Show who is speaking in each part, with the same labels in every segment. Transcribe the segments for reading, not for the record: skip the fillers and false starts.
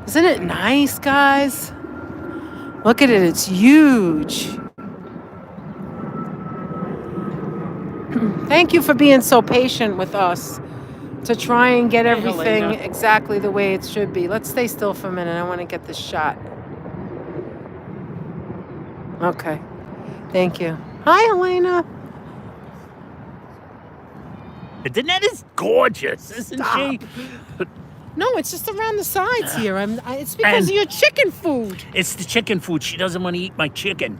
Speaker 1: Isn't it nice, guys? Look at it. It's huge. Thank you for being so patient with us to try and get everything exactly the way it should be. Let's stay still for a minute. I want to get this shot. Okay. Thank you. Hi, Elena.
Speaker 2: Danette is gorgeous, isn't she?
Speaker 1: No, it's just around the sides here. It's because of your chicken food.
Speaker 2: It's the chicken food. She doesn't want to eat my chicken.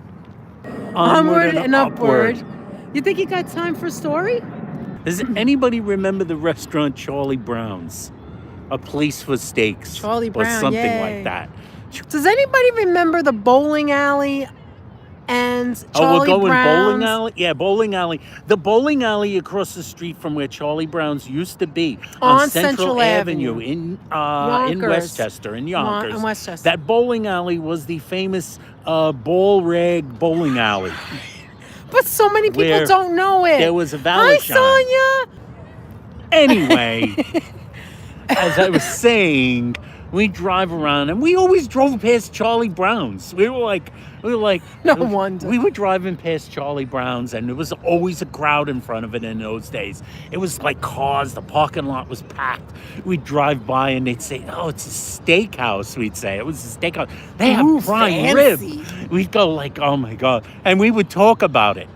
Speaker 1: Onward and upward. You think you got time for a story?
Speaker 2: Does anybody remember the restaurant Charlie Brown's? A place for steaks.
Speaker 1: Charlie Brown,
Speaker 2: or something like that.
Speaker 1: Does anybody remember the bowling alley and Charlie
Speaker 2: we're going
Speaker 1: Brown's?
Speaker 2: bowling alley? Yeah, bowling alley. The bowling alley across the street from where Charlie Brown's used to be on Central Avenue in Westchester, in Yonkers.
Speaker 1: In Westchester.
Speaker 2: That bowling alley was the famous ball rag bowling alley.
Speaker 1: But so many people don't know it.
Speaker 2: There was a valet shine.
Speaker 1: Hi, Sonia.
Speaker 2: Anyway, as I was saying, we drive around and we always drove past Charlie Brown's. We were like,
Speaker 1: no wonder.
Speaker 2: We were driving past Charlie Brown's and there was always a crowd in front of it in those days. It was like cars. The parking lot was packed. We'd drive by and they'd say, "Oh, it's a steakhouse." We'd say it was a steakhouse. They have prime rib. We'd go like, "Oh my God," and we would talk about it.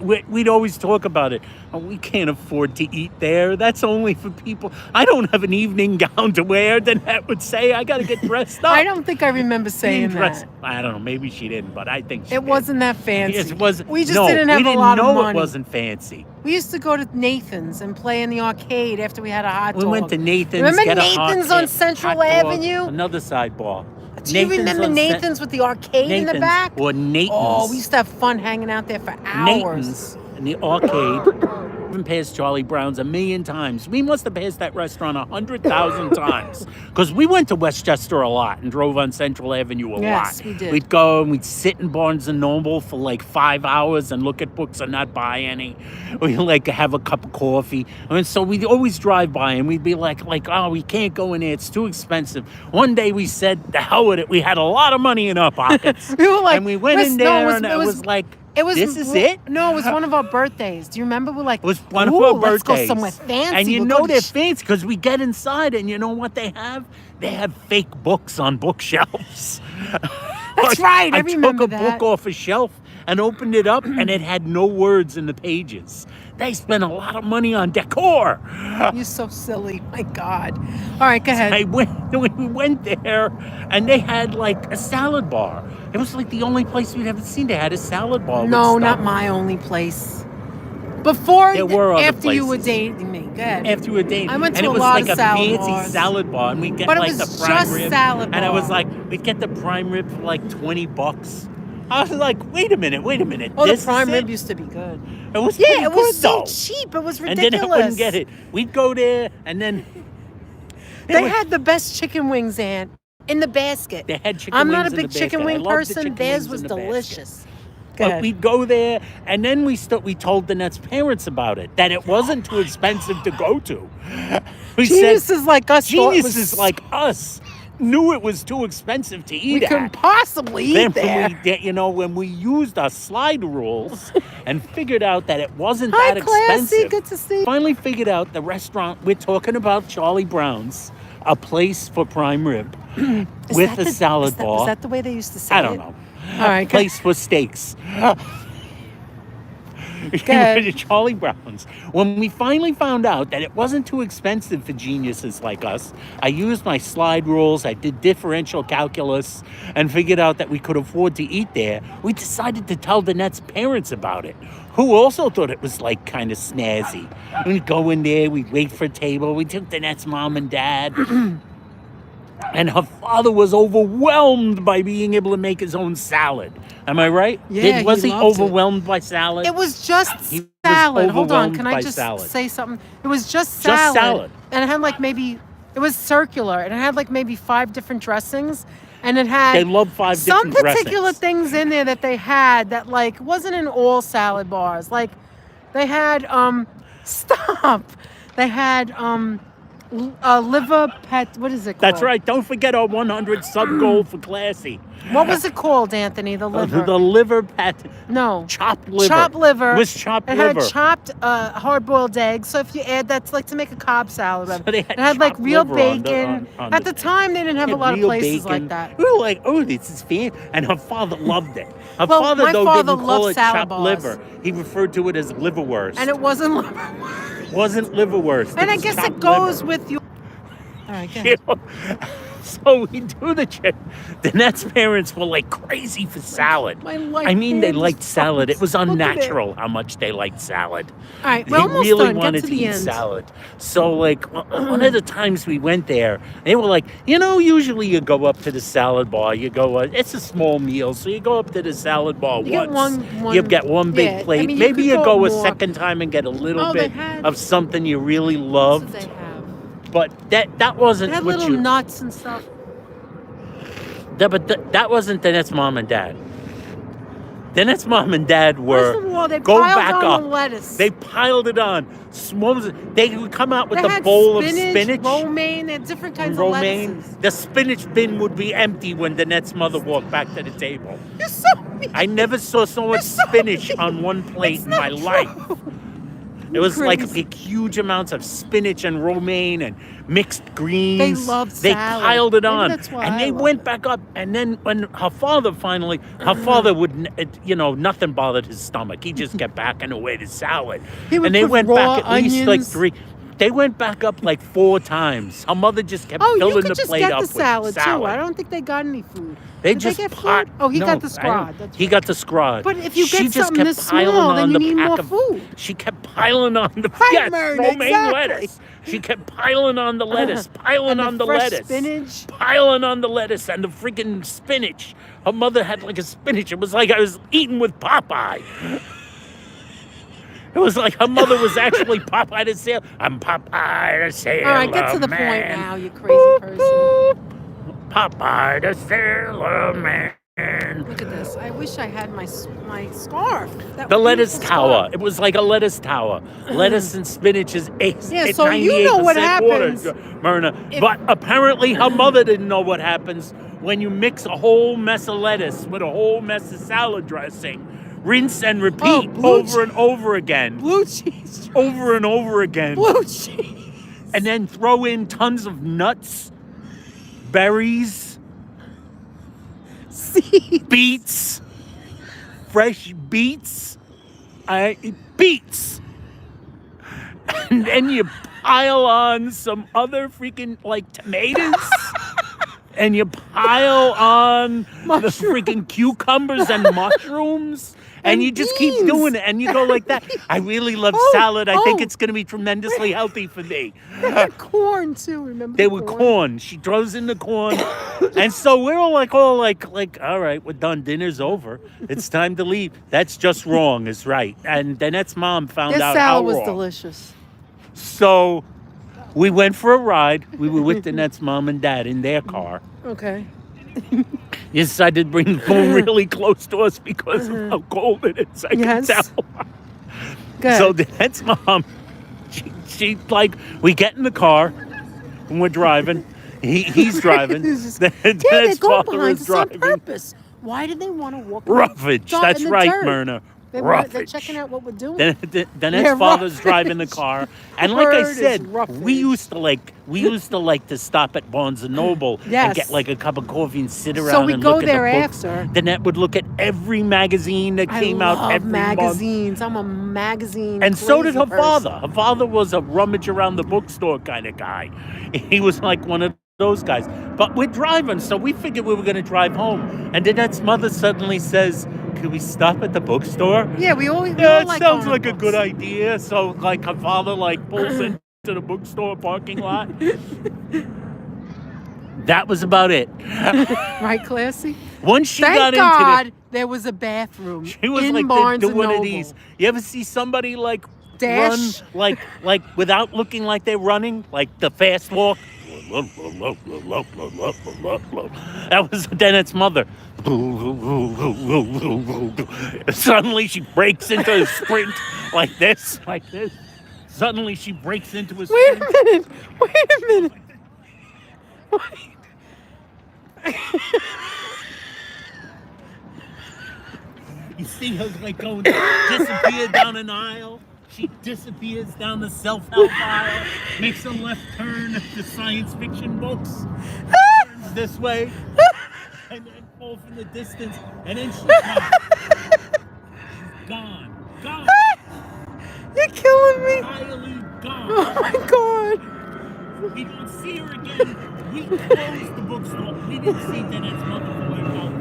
Speaker 2: We'd always talk about it. Oh, we can't afford to eat there. That's only for people. I don't have an evening gown to wear. Then that would say I got to get dressed up.
Speaker 1: I don't think I remember saying that.
Speaker 2: I don't know. Maybe she didn't, but I think she
Speaker 1: did. Wasn't that fancy.
Speaker 2: It wasn't.
Speaker 1: We just didn't have a lot of money.
Speaker 2: It wasn't fancy.
Speaker 1: We used to go to Nathan's and play in the arcade after we had a hot dog.
Speaker 2: We went to Nathan's.
Speaker 1: Remember Nathan's on Central Avenue?
Speaker 2: Another sidebar.
Speaker 1: Do you remember Nathan's with the arcade in the back?
Speaker 2: Or Nathan's.
Speaker 1: Oh, we used to have fun hanging out there for hours.
Speaker 2: Nathan's in the arcade. We've passed Charlie Brown's a million times. We must have passed that restaurant 100,000 times. Because we went to Westchester a lot and drove on Central Avenue a lot.
Speaker 1: Yes, we did.
Speaker 2: We'd go and we'd sit in Barnes & Noble for like 5 hours and look at books and not buy any. We'd like have a cup of coffee. And so we'd always drive by and we'd be like, oh, we can't go in there. It's too expensive. One day we said, the hell with it. We had a lot of money in our pockets.
Speaker 1: We were like,
Speaker 2: and we went in there and it was like, this is it?
Speaker 1: No, it was one of our birthdays. Do you remember? We're like,
Speaker 2: it was one of our birthdays.
Speaker 1: Let's go somewhere fancy.
Speaker 2: And you know they're fancy because we get inside and you know what they have? They have fake books on bookshelves.
Speaker 1: That's right. I remember
Speaker 2: that. I took a book off a shelf and opened it up and it had no words in the pages. They spent a lot of money on decor.
Speaker 1: You're so silly. My God. All right, go ahead.
Speaker 2: We went there and they had like a salad bar. It was like the only place we'd ever seen. They had a salad bar.
Speaker 1: No, not my only place. Before,
Speaker 2: there were other
Speaker 1: after
Speaker 2: places.
Speaker 1: You were dating me. Go ahead.
Speaker 2: After you were dating me.
Speaker 1: I went to a lot of salad
Speaker 2: And it was like a
Speaker 1: bars.
Speaker 2: fancy salad bar. And we'd get
Speaker 1: but
Speaker 2: like
Speaker 1: it was
Speaker 2: the prime
Speaker 1: just
Speaker 2: rib.
Speaker 1: Salad bar.
Speaker 2: And I was like, we'd get the prime rib for like $20. I was like, wait a minute.
Speaker 1: Oh, the prime rib used to be good.
Speaker 2: It was
Speaker 1: it was
Speaker 2: so
Speaker 1: cheap. It was ridiculous.
Speaker 2: And then I wouldn't get it. We'd go there and then...
Speaker 1: They had the best chicken wings, Aunt, in the basket.
Speaker 2: They had chicken
Speaker 1: I'm
Speaker 2: wings
Speaker 1: not a
Speaker 2: in
Speaker 1: big
Speaker 2: the
Speaker 1: chicken
Speaker 2: basket.
Speaker 1: wing person. Theirs was delicious.
Speaker 2: But we'd go there, and then we told Danette's parents about it, that it wasn't too expensive to go to.
Speaker 1: Geniuses like us
Speaker 2: knew it was too expensive to eat
Speaker 1: We couldn't possibly eat there.
Speaker 2: When we used our slide rules and figured out that it wasn't that expensive.
Speaker 1: Good to see you.
Speaker 2: Finally figured out the restaurant, we're talking about Charlie Brown's, a place for prime rib with a salad bar.
Speaker 1: Is that the way they used to say it?
Speaker 2: I don't know.
Speaker 1: All right,
Speaker 2: place for steaks. Charlie Brown's. When we finally found out that it wasn't too expensive for geniuses like us, I used my slide rules, I did differential calculus, and figured out that we could afford to eat there. We decided to tell Danette's parents about it, who also thought it was like kind of snazzy. We'd go in there, we'd wait for a table, we took Danette's mom and dad. And her father was overwhelmed by being able to make his own salad. Am I right?
Speaker 1: Yeah,
Speaker 2: was he overwhelmed by salad?
Speaker 1: It was just salad. Hold on, can I just say something? It was just salad.
Speaker 2: Just salad.
Speaker 1: And it had like maybe, it was circular, and it had like maybe 5 different dressings. And it had
Speaker 2: they love 5 different
Speaker 1: some particular
Speaker 2: dressings.
Speaker 1: Things in there that they had that like wasn't in all salad bars. Like they had, stop. They had, liver pet. What is it called?
Speaker 2: That's right. Don't forget our 100 sub goal for classy.
Speaker 1: What was it called, Anthony? The liver.
Speaker 2: The liver pet.
Speaker 1: No.
Speaker 2: Chopped liver.
Speaker 1: Chopped liver.
Speaker 2: It was chopped
Speaker 1: it
Speaker 2: liver.
Speaker 1: had chopped hard-boiled eggs. So if you add, that's like to make a Cobb salad.
Speaker 2: So they had
Speaker 1: it had like
Speaker 2: chopped
Speaker 1: real
Speaker 2: liver on
Speaker 1: bacon.
Speaker 2: on
Speaker 1: At the time, they didn't have a lot of
Speaker 2: real
Speaker 1: places
Speaker 2: bacon.
Speaker 1: like that.
Speaker 2: We were like, oh, this is fan. And her father loved it. Her
Speaker 1: Well,
Speaker 2: father,
Speaker 1: my
Speaker 2: though,
Speaker 1: father
Speaker 2: didn't call
Speaker 1: loved
Speaker 2: it
Speaker 1: salad
Speaker 2: chopped
Speaker 1: bars.
Speaker 2: liver. He referred to it as liverwurst.
Speaker 1: And it wasn't liver.
Speaker 2: wasn't liverwurst.
Speaker 1: And I
Speaker 2: was
Speaker 1: guess
Speaker 2: chopped
Speaker 1: it goes
Speaker 2: liver.
Speaker 1: with your... All right, go
Speaker 2: You
Speaker 1: ahead.
Speaker 2: know? So we do the trip. Danette's parents were like crazy for salad.
Speaker 1: My life
Speaker 2: I mean, they
Speaker 1: hand is
Speaker 2: liked salad. It was
Speaker 1: look at it.
Speaker 2: unnatural how much they liked salad.
Speaker 1: All right,
Speaker 2: They
Speaker 1: we're almost
Speaker 2: really
Speaker 1: done. Get
Speaker 2: wanted
Speaker 1: to
Speaker 2: to
Speaker 1: the
Speaker 2: eat
Speaker 1: end.
Speaker 2: salad. So, like, one of the times we went there, they were like, you know, usually you go up to the salad bar. You go, it's a small meal, so you go up to the salad bar
Speaker 1: You get
Speaker 2: once.
Speaker 1: one-
Speaker 2: You get one big
Speaker 1: yeah,
Speaker 2: plate.
Speaker 1: I mean, you
Speaker 2: Maybe
Speaker 1: could
Speaker 2: you
Speaker 1: go
Speaker 2: go a
Speaker 1: more.
Speaker 2: second time and get a little
Speaker 1: Oh, they
Speaker 2: bit
Speaker 1: had-
Speaker 2: of something you really
Speaker 1: What did
Speaker 2: loved.
Speaker 1: they have?
Speaker 2: But that
Speaker 1: They
Speaker 2: wasn't
Speaker 1: had
Speaker 2: what
Speaker 1: little
Speaker 2: you...
Speaker 1: nuts and stuff.
Speaker 2: That wasn't Danette's mom and dad. Danette's mom and dad were
Speaker 1: First of all, they
Speaker 2: go
Speaker 1: piled
Speaker 2: back
Speaker 1: on
Speaker 2: up.
Speaker 1: the lettuce.
Speaker 2: They piled it on. They would come out with
Speaker 1: They
Speaker 2: a
Speaker 1: had
Speaker 2: bowl
Speaker 1: spinach,
Speaker 2: of spinach,
Speaker 1: romaine, and different kinds
Speaker 2: romaine.
Speaker 1: of lettuces.
Speaker 2: The spinach bin would be empty when Danette's mother walked back to the table.
Speaker 1: You're so mean.
Speaker 2: I never saw so much
Speaker 1: so
Speaker 2: spinach
Speaker 1: mean.
Speaker 2: on one plate
Speaker 1: It's
Speaker 2: in my
Speaker 1: not
Speaker 2: life.
Speaker 1: true.
Speaker 2: It was like
Speaker 1: Crazy.
Speaker 2: huge amounts of spinach and romaine and mixed greens.
Speaker 1: They loved
Speaker 2: They
Speaker 1: salad.
Speaker 2: piled it
Speaker 1: Maybe
Speaker 2: on,
Speaker 1: that's why
Speaker 2: and
Speaker 1: I
Speaker 2: they
Speaker 1: love
Speaker 2: went
Speaker 1: it.
Speaker 2: back up. And then when her father would, nothing bothered his stomach. He just kept backing away the salad.
Speaker 1: He would
Speaker 2: And they
Speaker 1: put
Speaker 2: went
Speaker 1: raw
Speaker 2: back at least like
Speaker 1: onions.
Speaker 2: 3. They went back up like 4 times. Her mother just kept
Speaker 1: Oh, you
Speaker 2: filling
Speaker 1: could
Speaker 2: the
Speaker 1: just
Speaker 2: plate
Speaker 1: get
Speaker 2: up
Speaker 1: the salad,
Speaker 2: with salad.
Speaker 1: too. I don't think they got any food.
Speaker 2: They
Speaker 1: Did
Speaker 2: just
Speaker 1: they get
Speaker 2: pot.
Speaker 1: food? Oh, he
Speaker 2: No,
Speaker 1: got the
Speaker 2: I
Speaker 1: scrod.
Speaker 2: don't-
Speaker 1: That's
Speaker 2: he
Speaker 1: right.
Speaker 2: got the scrod.
Speaker 1: But if you
Speaker 2: She
Speaker 1: get
Speaker 2: just
Speaker 1: something
Speaker 2: kept
Speaker 1: this
Speaker 2: piling
Speaker 1: small,
Speaker 2: on
Speaker 1: then you
Speaker 2: the
Speaker 1: need
Speaker 2: pack
Speaker 1: more
Speaker 2: of-
Speaker 1: food.
Speaker 2: She kept piling on the
Speaker 1: Right, Myrna,
Speaker 2: romaine
Speaker 1: exactly.
Speaker 2: lettuce. She kept piling on the lettuce, piling
Speaker 1: And
Speaker 2: on the
Speaker 1: fresh
Speaker 2: lettuce,
Speaker 1: spinach.
Speaker 2: piling on the lettuce and the freaking spinach. Her mother had like a spinach. It was like I was eating with Popeye. It was like her mother was actually Popeye the Sailor. I'm Popeye the Sailor
Speaker 1: All right, get to the point
Speaker 2: Man.
Speaker 1: now, you crazy person.
Speaker 2: Popeye the Sailor Man.
Speaker 1: Look at this. I wish I had my scarf. That
Speaker 2: The lettuce
Speaker 1: beautiful
Speaker 2: tower.
Speaker 1: scarf.
Speaker 2: It was like a lettuce tower. Lettuce and spinach is
Speaker 1: Yeah, so you know what happens
Speaker 2: Myrna.
Speaker 1: if-
Speaker 2: But apparently her mother didn't know what happens when you mix a whole mess of lettuce with a whole mess of salad dressing. Rinse and repeat
Speaker 1: blue
Speaker 2: over and over again.
Speaker 1: Blue cheese.
Speaker 2: Over and over again.
Speaker 1: Blue cheese.
Speaker 2: And then throw in tons of nuts, berries,
Speaker 1: Seeds.
Speaker 2: beets, fresh beets, beets. And then you pile on some other freaking like tomatoes. And you pile on the
Speaker 1: Mushroom.
Speaker 2: freaking cucumbers and mushrooms. And
Speaker 1: And
Speaker 2: you just keep
Speaker 1: beans.
Speaker 2: doing it. And you go like that. I really love salad. I think it's going to be tremendously healthy for me.
Speaker 1: They had corn too. Remember?
Speaker 2: They
Speaker 1: the
Speaker 2: were corn. She throws in the corn. And so we're all like, all right, we're done. Dinner's over. It's time to leave. That's just wrong, is right. And Danette's mom found
Speaker 1: Their
Speaker 2: out how
Speaker 1: salad was
Speaker 2: wrong.
Speaker 1: delicious.
Speaker 2: So we went for a ride. We were with Danette's mom and dad in their car.
Speaker 1: Okay.
Speaker 2: You decided to bring the phone really close to us because of how cold it is. I
Speaker 1: Yes.
Speaker 2: can tell.
Speaker 1: Good.
Speaker 2: So Danette's mom, she like, we get in the car and we're driving. He's driving.
Speaker 1: It's just-
Speaker 2: Danette's
Speaker 1: yeah, they go
Speaker 2: father
Speaker 1: behind
Speaker 2: is
Speaker 1: us on
Speaker 2: driving.
Speaker 1: purpose. Why do they want to walk?
Speaker 2: Roughage.
Speaker 1: Dirt
Speaker 2: That's
Speaker 1: in the
Speaker 2: right,
Speaker 1: dirt.
Speaker 2: Myrna.
Speaker 1: They're
Speaker 2: Roughage.
Speaker 1: checking out what we're doing.
Speaker 2: Danette's
Speaker 1: Yeah,
Speaker 2: father's
Speaker 1: roughage.
Speaker 2: driving the car, and like I
Speaker 1: Word is
Speaker 2: said,
Speaker 1: roughage.
Speaker 2: we used to like to stop at Barnes and Noble and
Speaker 1: Yes.
Speaker 2: get like a cup of coffee and sit around
Speaker 1: So we
Speaker 2: and
Speaker 1: go
Speaker 2: look
Speaker 1: there
Speaker 2: at the books.
Speaker 1: after.
Speaker 2: Danette would look at every magazine that came
Speaker 1: I
Speaker 2: out
Speaker 1: love
Speaker 2: every month.
Speaker 1: magazines. I'm a magazine.
Speaker 2: And so did her
Speaker 1: crazy person.
Speaker 2: father. Her father was a rummage around the bookstore kind of guy. He was like one of those guys. But we're driving, so we figured we were going to drive home. And Danette's mother suddenly says, "Could we stop at the bookstore?"
Speaker 1: Yeah, we always.
Speaker 2: Yeah,
Speaker 1: all
Speaker 2: it
Speaker 1: like
Speaker 2: sounds
Speaker 1: going
Speaker 2: like
Speaker 1: to
Speaker 2: a good
Speaker 1: books.
Speaker 2: idea. So, like, her father, like, pulls into the bookstore parking lot. That was about it.
Speaker 1: Right, classy.
Speaker 2: Once she
Speaker 1: Thank
Speaker 2: got
Speaker 1: God
Speaker 2: into
Speaker 1: there was a bathroom
Speaker 2: she was
Speaker 1: in
Speaker 2: like
Speaker 1: Barnes
Speaker 2: doing
Speaker 1: and
Speaker 2: one
Speaker 1: Noble.
Speaker 2: of these. You ever see somebody, like,
Speaker 1: Dash.
Speaker 2: run, like, without looking like they're running? Like, the fast walk? That was Danette's mother. Suddenly she breaks into a sprint like this. Suddenly she breaks into his
Speaker 1: Wait a
Speaker 2: scream.
Speaker 1: minute. Wait a minute.
Speaker 2: You see her like going disappear down an aisle. She disappears down the self-help aisle, makes a left turn at the science fiction books, turns this way, and then off in the distance, and then she's gone. She's gone. Gone.
Speaker 1: You're killing me.
Speaker 2: Entirely gone.
Speaker 1: Oh my God.
Speaker 2: We don't see her again. We closed the bookstore. We didn't see Danette's mother for a while.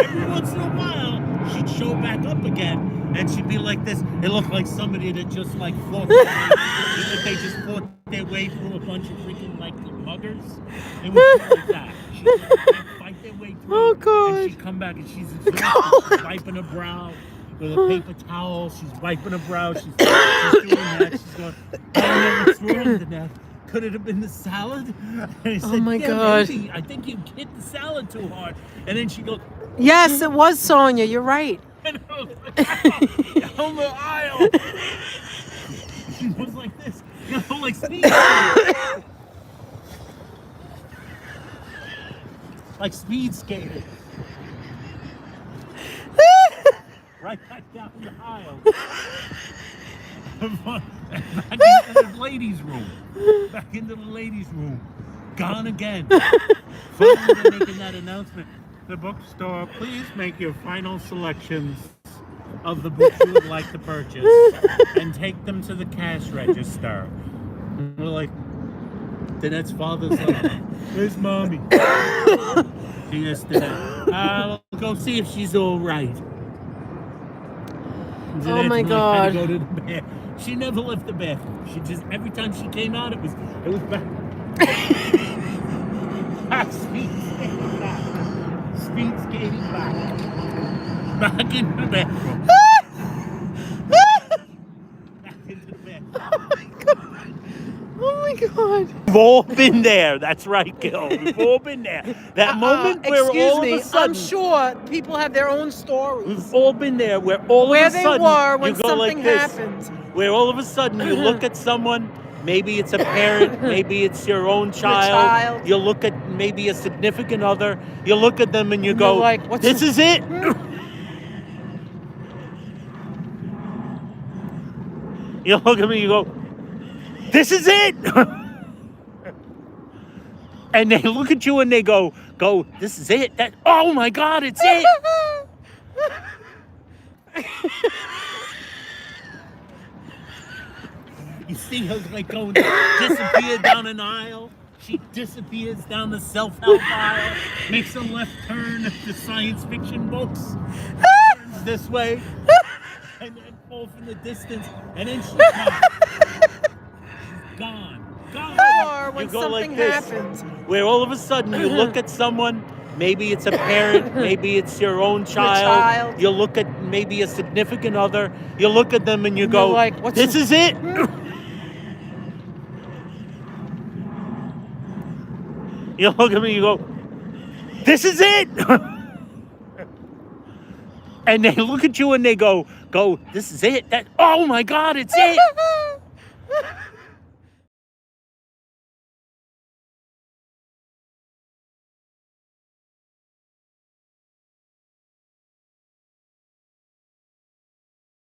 Speaker 2: Every once in a while, she'd show back up again, and she'd be like this. It looked like somebody that just like fought. They just fought their way through a bunch of freaking like muggers. It was like that. She'd like, fight their way through.
Speaker 1: Oh God.
Speaker 2: And she'd come back and she's exhausted. She's wiping her brow with a paper towel. She's wiping her brow. She's doing that. She's going, I don't know what's wrong, Danette. Could it have been the salad? And he said,
Speaker 1: Oh my
Speaker 2: yeah,
Speaker 1: God.
Speaker 2: maybe. I think you hit the salad too hard. And then she goes,
Speaker 1: Yes, it was Sonia. You're right.
Speaker 2: and I was like, down the aisle. She was like this, like speed skating. Like speed skating. Right back down the aisle. Back into the ladies' room. Back into the ladies' room. Gone again. Finally, they're making that announcement. The bookstore, please make your final selections of the books you would like to purchase and take them to the cash register. And we're like, Danette's father's like, where's mommy? She just I'll go see if she's all right.
Speaker 1: Oh my
Speaker 2: Had
Speaker 1: God.
Speaker 2: to go to the bath. She never left the bathroom. She just every time she came out, it was back. Speed skating back. Speed skating back. Back in the bathroom. Back into the bathroom.
Speaker 1: Oh my God.
Speaker 2: We've all been there. That's right, Gil. We've all been there. That moment where
Speaker 1: Excuse
Speaker 2: all
Speaker 1: me.
Speaker 2: of a sudden,
Speaker 1: I'm sure people have their own stories.
Speaker 2: we've all been there where all
Speaker 1: Where
Speaker 2: of a
Speaker 1: they
Speaker 2: sudden
Speaker 1: were when
Speaker 2: you go
Speaker 1: something
Speaker 2: like this.
Speaker 1: happened.
Speaker 2: Where all of a sudden you look at someone, maybe it's a parent, maybe it's your own child. You look at maybe a significant other. You look at them and you go,
Speaker 1: you're like, what's
Speaker 2: this is it. You look at me and you go, this is it. And they look at you and they go, this is it. Oh my God, it's it. You see her like going disappear down an aisle. She disappears down the self-help aisle, makes a left turn at the science fiction books, turns this way, and then off in the distance, and then she's gone. She's gone.
Speaker 1: Or when
Speaker 2: You go
Speaker 1: something
Speaker 2: like this,
Speaker 1: happens.
Speaker 2: where all of a sudden you look at someone, maybe it's a parent, maybe it's your own child. You look at maybe a significant other. You look at them and you go,
Speaker 1: like, what's
Speaker 2: this is it. You look at me and you go, this is it. And they look at you and they go, this is it. Oh my God, it's it.